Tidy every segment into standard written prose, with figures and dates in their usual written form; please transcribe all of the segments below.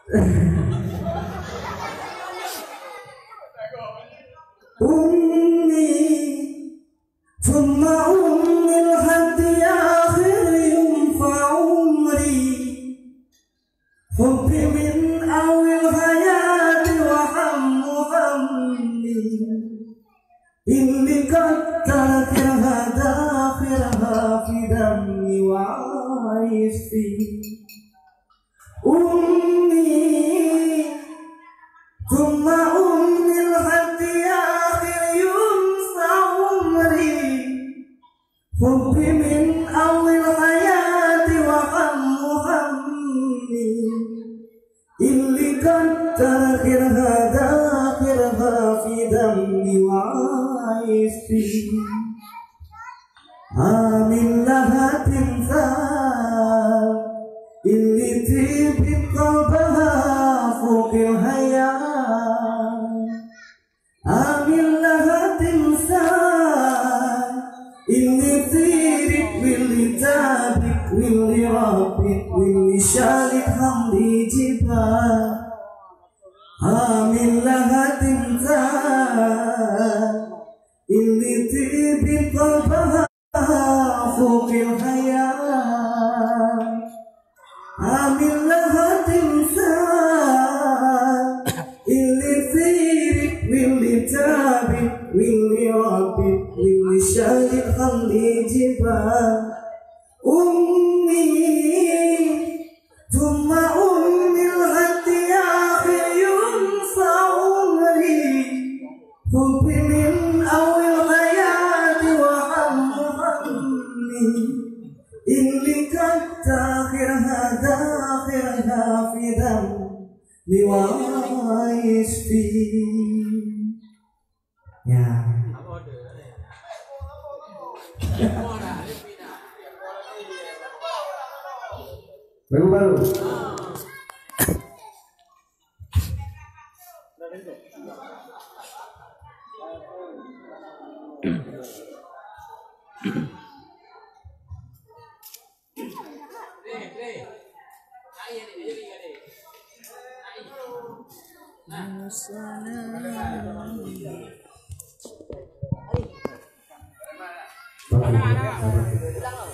Ummi thumma ummil hati akhir yumfa umri hubbi min awil hayati wa hammu hammi inni kattakir hada akhirha fi dammi wa aisfi Ummi thumma ummil hati akhir yumfa umri hubbi min awil hayati wa hammu hammi illi kattakir hada akhirha fi dammi wa aisfi amin lahatin illi tibit qalbaha fuqil hayat amin lahatin illi tibit willi tabik willi rabik willi syalik hamdi jibah amin lahatin illi tibit qalbaha fuqil hayat amin lahatin illi tibit willi tabik willi rabik willi syalik hamdi jibah Ummi thumma ummil hati akhir yunsa umri hubbi min awil hayati wa hammu hammi illi kattakir hada akhirha fi dammi wa aisfi ya baru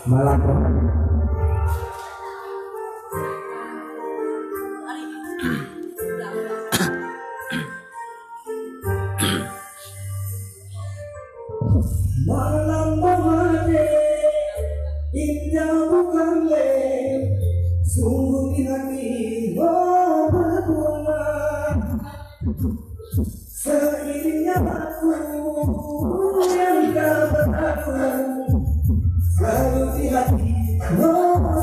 malam malam mengade indah bukan lem sungguh di hati berbunga seiringnya aku yang tak berlaku selalu di hati bersama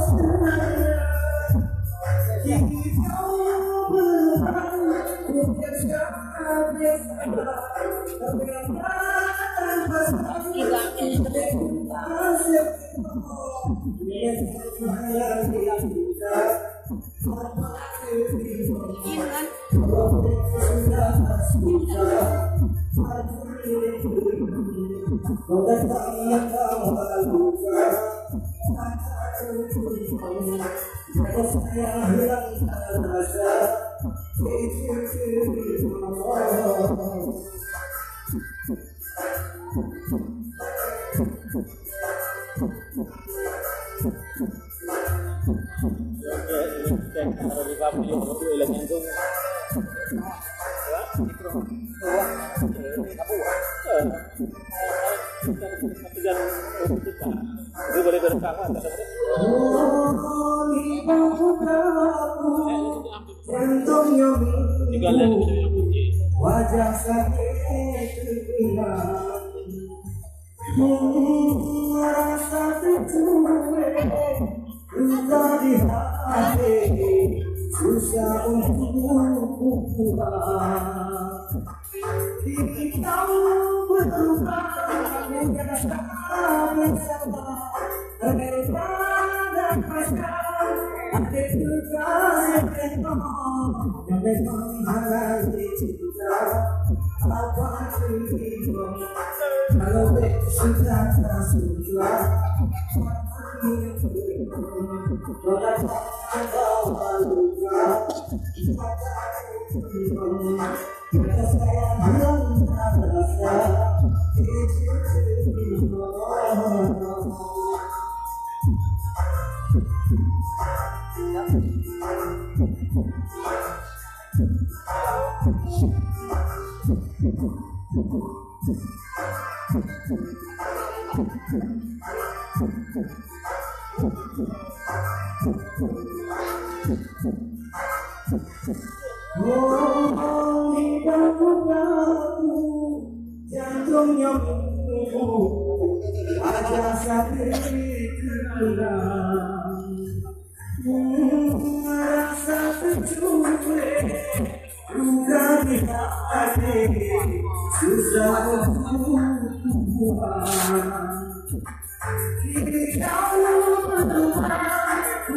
kini kau berubah bukan sekali wajah sakit merasa tercuek luka di hati susah untuk pulang kini kau berubah bukan sekali bersama daripada pasang hati kekasih yang memang menghalangi cinta apa tujuan kalau sudah tak sudah Kau tak bawa luka Jantungnya wajah sakit hilang, rasa terculik luka di hati susah berbuang. Kau berdua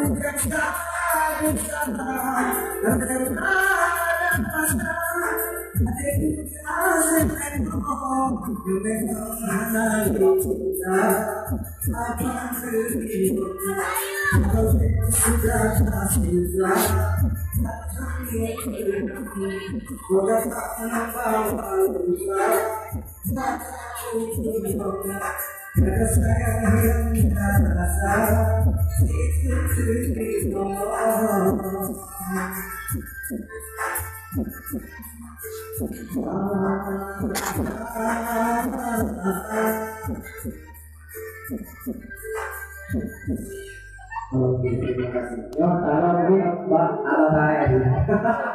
bukan satu sama terima kasih. Yo, kalau ini Mbak, apa saya?